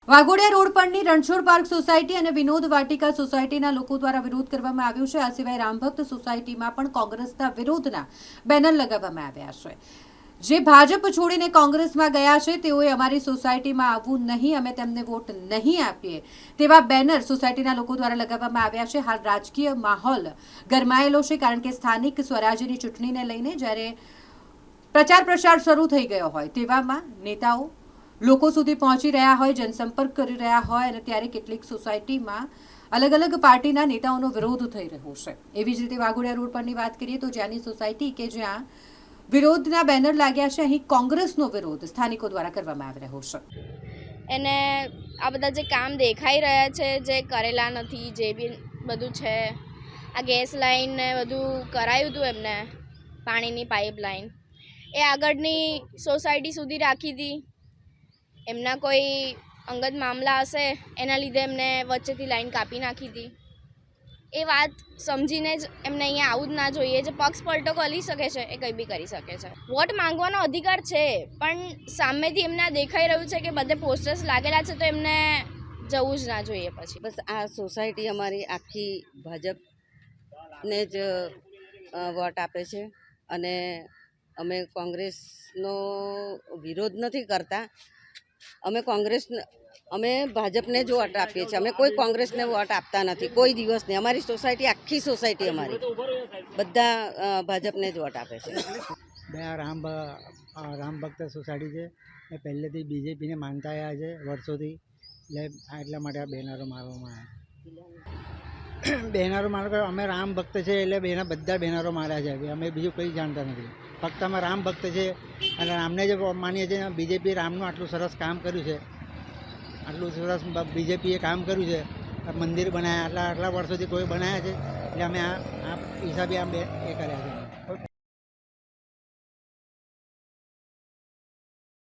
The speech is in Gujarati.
વાઘોડિયા રોડ પરની રણછોડ પાર્ક સોસાયટી અને વિનોદ વાટિકા સોસાયટીના લોકો દ્વારા વિરોધ કરવામાં આવ્યો છે। આ સિવાય રામભક્ત સોસાયટીમાં પણ કોંગ્રેસના વિરોધના બેનર લગાવવામાં આવ્યા છે। જે ભાજપ છોડીને કોંગ્રેસમાં ગયા છે તેઓએ અમારી સોસાયટીમાં આવવું નહીં, અમે તેમને વોટ નહીં આપીએ તેવા બેનર સોસાયટીના લોકો દ્વારા લગાવવામાં આવ્યા છે। હાલ રાજકીય માહોલ ગરમાયેલો છે, કારણ કે સ્થાનિક સ્વરાજ્યની ચૂંટણીને લઈને જ્યારે પ્રચાર પ્રસાર શરૂ થઈ ગયો હોય તેવામાં નેતાઓ લોકો સુધી પહોંચી રહ્યા હોય, જનસંપર્ક કરી રહ્યા હોય અને ત્યારે કેટલીક સોસાયટીમાં અલગ અલગ પાર્ટીના નેતાઓનો વિરોધ થઈ રહ્યો છે। એવી જ રીતે વાઘોડિયા રોડ પરની વાત કરીએ તો જ્યાંની સોસાયટી કે જ્યાં વિરોધના બેનર લાગ્યા છે, અહીં કોંગ્રેસનો વિરોધ સ્થાનિકો દ્વારા કરવામાં આવી રહ્યો છે। એને આ બધા જે કામ દેખાઈ રહ્યા છે, જે કરેલા નથી, જે બી બધું છે, આ ગેસ લાઈન ને બધું કરાયું હતું એમને, પાણીની પાઇપલાઇન એ આગળની સોસાયટી સુધી રાખી હતી। એમના કોઈ અંગત મામલા હશે એના લીધે એમને વચ્ચેથી લાઈન કાપી નાખી હતી। એ વાત સમજીને જ એમને અહીંયા આવું જ ના જોઈએ। જે પક્ષ પલટો કરી શકે છે એ કંઈ બી કરી શકે છે। વોટ માંગવાનો અધિકાર છે, પણ સામેથી એમને દેખાઈ રહ્યું છે કે બધે પોસ્ટર્સ લાગેલા છે, તો એમને જવું જ ના જોઈએ। પછી બસ આ સોસાયટી અમારી આખી ભાજપને જ વોટ આપે છે અને અમે કોંગ્રેસનો વિરોધ નથી કરતા। અમે ભાજપને જ વોટ આપીએ છીએ। અમે કોઈ કોંગ્રેસને વોટ આપતા નથી, કોઈ દિવસ નહીં। અમારી સોસાયટી આખી સોસાયટી અમારી બધા ભાજપને જ વોટ આપે છે। રામ ભક્ત સોસાયટી છે એ પહેલેથી બીજેપીને માનતા આવ્યા છે વર્ષોથી, એટલે એટલા માટે આ બેનરો મારવામાં આવ્યા। બેનરો મારવા અમે રામ ભક્ત છે એટલે બધા બેનરો માર્યા છે। અમે બીજું કંઈ જાણતા નથી, ફક્ત અમે રામ ભક્ત છે અને રામને જ માનીએ છીએ। બીજેપી રામનું આટલું સરસ કામ કર્યું છે, આટલું સરસ બીજેપીએ કામ કર્યું છે, મંદિર બનાવ્યા, આટલા વર્ષોથી કોઈ બનાવ્યા છે, એટલે અમે આ હિસાબે એ કર્યા છે।